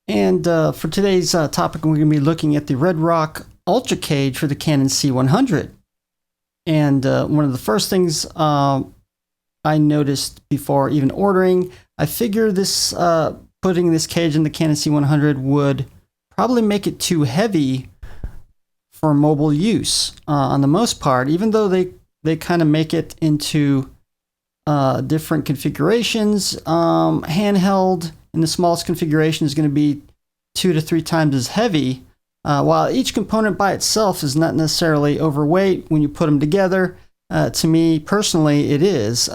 And for today's topic, we're going to be looking at the RedRock UltraCage for the Canon C100. And one of the first things I noticed before even ordering, I figured this putting this cage in the Canon C100 would probably make it too heavy for mobile use on the most part, even though they kind of make it into different configurations. Handheld in the smallest configuration is going to be 2 to 3 times as heavy, while each component by itself is not necessarily overweight. When you put them together, to me personally it is,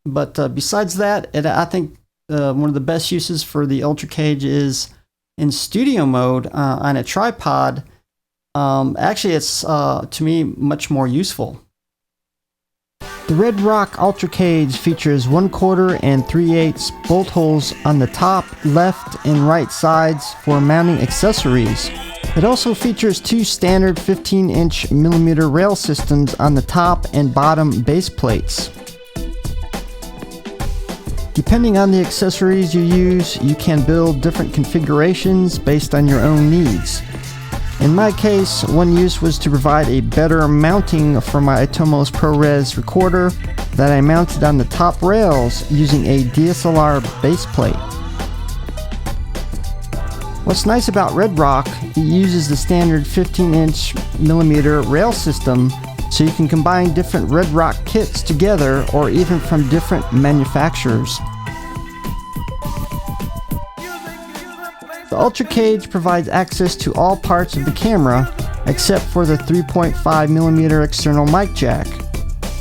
but besides that, I think one of the best uses for the UltraCage is in studio mode on a tripod. Actually, it's to me much more useful. The RedRock UltraCage features 1/4 and 3/8 bolt holes on the top, left, and right sides for mounting accessories. It also features 2 standard 15-inch millimeter rail systems on the top and bottom base plates. Depending on the accessories you use, you can build different configurations based on your own needs. In my case, one use was to provide a better mounting for my Atomos ProRes recorder that I mounted on the top rails using a DSLR base plate. What's nice about RedRock, it uses the standard 15-inch millimeter rail system, so you can combine different RedRock kits together or even from different manufacturers. The UltraCage provides access to all parts of the camera except for the 3.5mm external mic jack.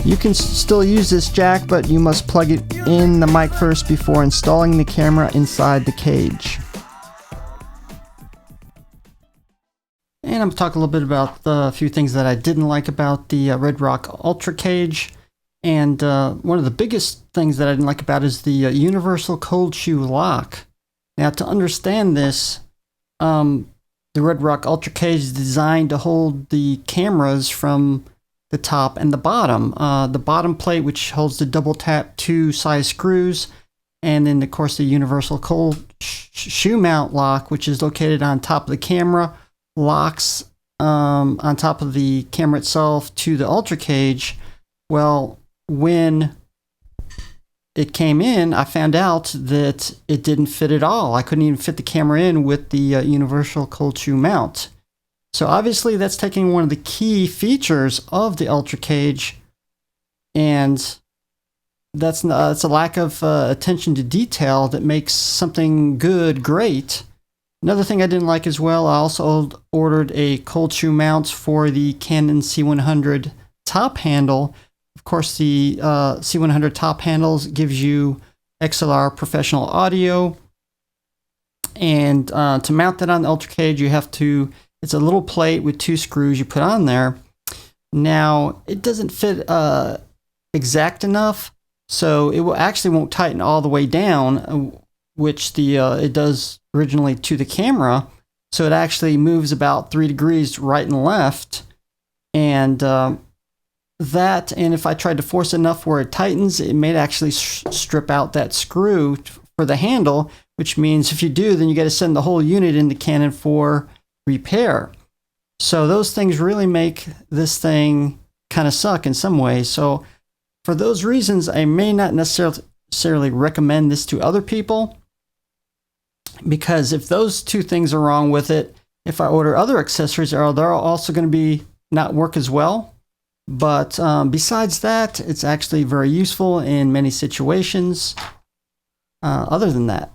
You can still use this jack, but you must plug it in the mic first before installing the camera inside the cage. And I'm going to talk a little bit about a few things that I didn't like about the RedRock UltraCage. And one of the biggest things that I didn't like about it is the universal cold shoe lock. Now, to understand this, the RedRock UltraCage is designed to hold the cameras from the top and the bottom. The bottom plate, which holds the double tap 2 size screws, and then, of course, the universal cold shoe mount lock, which is located on top of the camera, locks on top of the camera itself to the UltraCage. Well, when it came in, I found out that it didn't fit at all. I couldn't even fit the camera in with the universal cold shoe mount. So obviously that's taking one of the key features of the UltraCage, and that's a lack of attention to detail that makes something good great. Another thing I didn't like as well, I also ordered a cold shoe mount for the Canon C100 top handle. Of course, the C100 top handles gives you XLR professional audio, and to mount that on the UltraCage, you have to. It's a little plate with 2 screws you put on there. Now, it doesn't fit exact enough, so it won't tighten all the way down, which it does originally to the camera. So it actually moves about 3 degrees right and left, and and if I tried to force enough where it tightens, it may actually strip out that screw for the handle, which means if you do, then you got to send the whole unit into Canon for repair. So those things really make this thing kind of suck in some ways. So for those reasons, I may not necessarily recommend this to other people, because if those 2 things are wrong with it, if I order other accessories, they're also going to be not work as well. But besides that, it's actually very useful in many situations other than that.